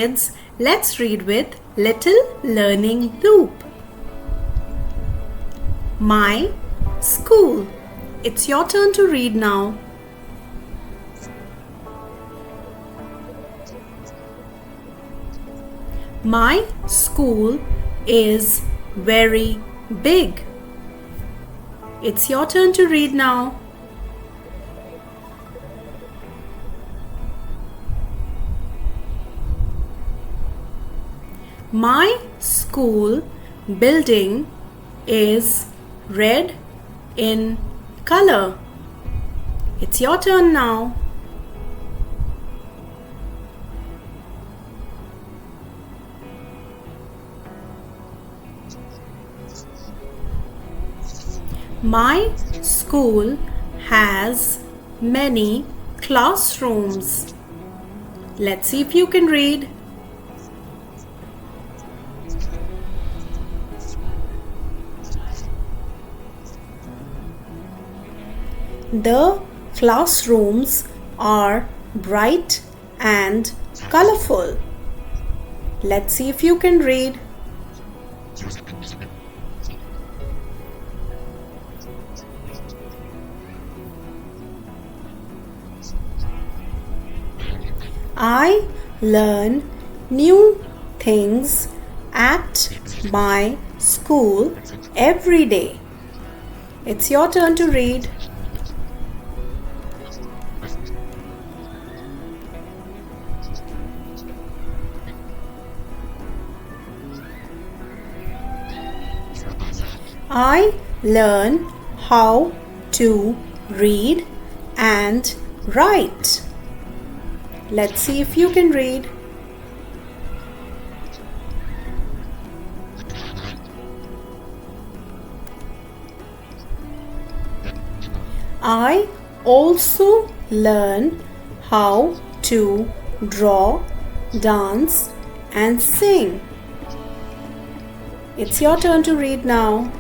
kids, let's read with Little Learning Loop. My school. It's your turn to read now. My school is very big. It's your turn to read now. My school building is red in color. It's your turn now. My school has many classrooms. Let's see if you can read. The classrooms are bright and colorful. Let's see if you can read. I learn new things at my school every day. It's your turn to read. I learn how to read and write. Let's see if you can read. I also learn how to draw, dance, and sing. It's your turn to read now.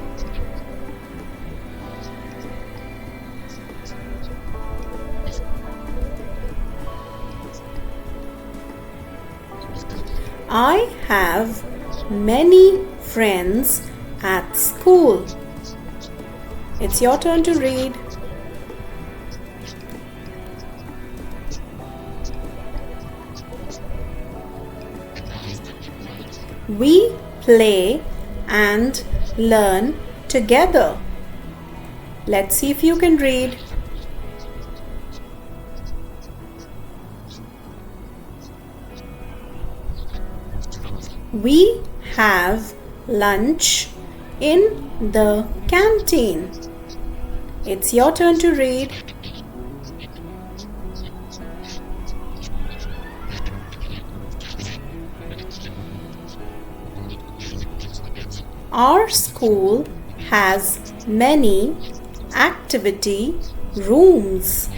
I have many friends at school. It's your turn to read. We play and learn together. Let's see if you can read. We have lunch in the canteen. It's your turn to read. Our school has many activity rooms.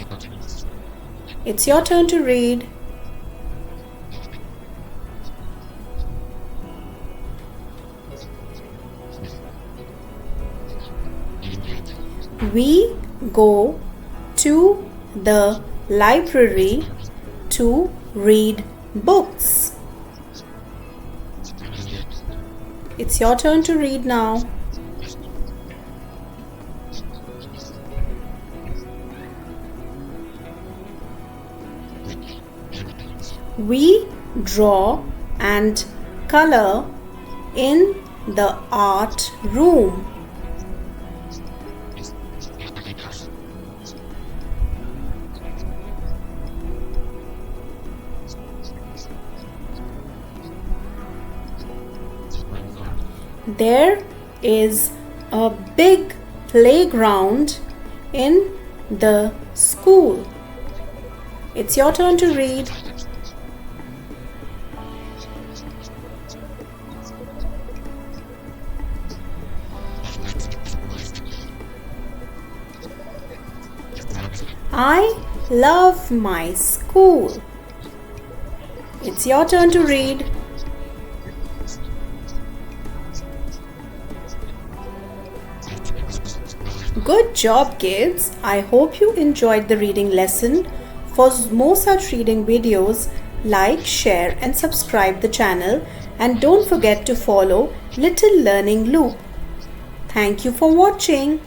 It's your turn to read. We go to the library to read books. It's your turn to read now. We draw and color in the art room. There is a big playground in the school. It's your turn to read. I love my school. It's your turn to read. Good job, kids. I hope you enjoyed the reading lesson. For more such reading videos, like, share and subscribe the channel, and don't forget to follow Little Learning Loop. Thank you for watching.